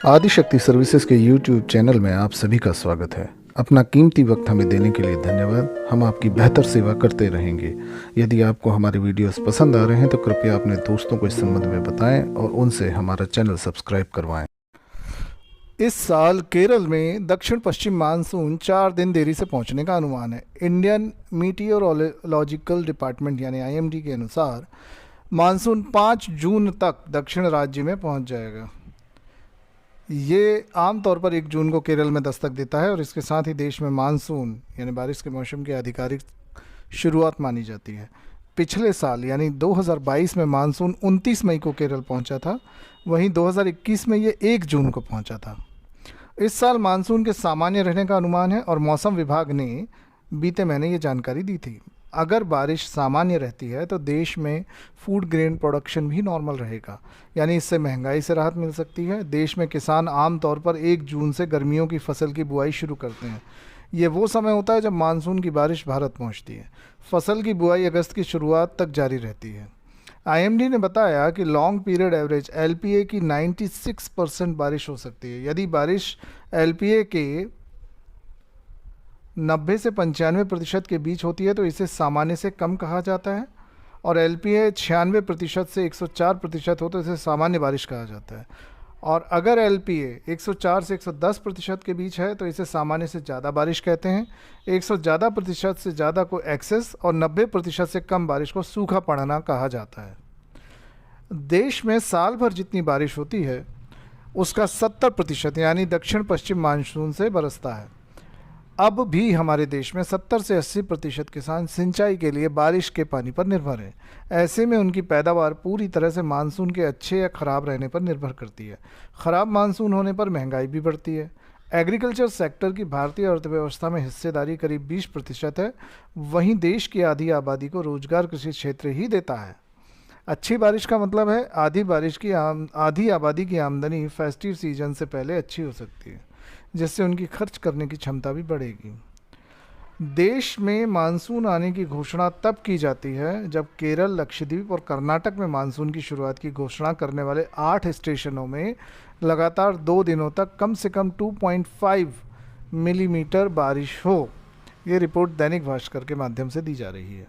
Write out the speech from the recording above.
Adishakti services के YouTube channel में आप सभी का स्वागत है। अपना कीमती वक्त हमें देने के लिए धन्यवाद। हम आपकी बेहतर सेवा करते रहेंगे। यदि आपको हमारे वीडियोस पसंद आ रहे हैं तो कृपया अपने दोस्तों को इस संबंध में बताएं और उनसे हमारा चैनल सब्सक्राइब करवाएं। इस साल केरल में दक्षिण पश्चिम मानसून 4 दिन देरी से पहुंचने का अनुमान है। इंडियन मीटियोरोलॉजिकल डिपार्टमेंट यानी IMD के अनुसार मानसून 5 जून तक दक्षिण राज्य में पहुंच जाएगा। ये आमतौर पर 1 जून को केरल में दस्तक देता है और इसके साथ ही देश में मानसून यानी बारिश के मौसम की आधिकारिक शुरुआत मानी जाती है। पिछले साल यानी 2022 में मानसून 29 मई को केरल पहुंचा था, वहीं 2021 में ये 1 जून को पहुंचा था। इस साल मानसून के सामान्य रहने का अनुमान है और मौसम विभाग ने बीते महीने ये जानकारी दी थी। अगर बारिश सामान्य रहती है तो देश में फूड ग्रेन प्रोडक्शन भी नॉर्मल रहेगा, यानी इससे महंगाई से राहत मिल सकती है। देश में किसान आमतौर पर 1 जून से गर्मियों की फसल की बुआई शुरू करते हैं। ये वो समय होता है जब मानसून की बारिश भारत पहुंचती है। फसल की बुआई अगस्त की शुरुआत तक जारी रहती है। IMD ने बताया कि लॉन्ग पीरियड एवरेज LPA की 96% बारिश हो सकती है। यदि बारिश LPA के 90 से 95% के बीच होती है तो इसे सामान्य से कम कहा जाता है, और LPA 96% से 104% हो तो इसे सामान्य बारिश कहा जाता है। और अगर LPA 104 से 110% के बीच है तो इसे सामान्य से ज़्यादा बारिश कहते हैं। 100% से ज़्यादा को एक्सेस और 90% से कम बारिश को सूखा पड़ना कहा जाता है। देश में साल भर जितनी बारिश होती है उसका 70% यानी दक्षिण पश्चिम मानसून से बरसता है। अब भी हमारे देश में 70 से 80% किसान सिंचाई के लिए बारिश के पानी पर निर्भर हैं। ऐसे में उनकी पैदावार पूरी तरह से मानसून के अच्छे या ख़राब रहने पर निर्भर करती है। ख़राब मानसून होने पर महंगाई भी बढ़ती है। एग्रीकल्चर सेक्टर की भारतीय अर्थव्यवस्था में हिस्सेदारी करीब 20% है। वहीं देश की आधी आबादी को रोजगार कृषि क्षेत्र ही देता है। अच्छी बारिश का मतलब है आधी आबादी की आमदनी फेस्टिव सीजन से पहले अच्छी हो सकती है, जिससे उनकी खर्च करने की क्षमता भी बढ़ेगी। देश में मानसून आने की घोषणा तब की जाती है जब केरल, लक्षद्वीप और कर्नाटक में मानसून की शुरुआत की घोषणा करने वाले 8 स्टेशनों में लगातार 2 दिनों तक कम से कम 2.5 मिलीमीटर बारिश हो। ये रिपोर्ट दैनिक भास्कर के माध्यम से दी जा रही है।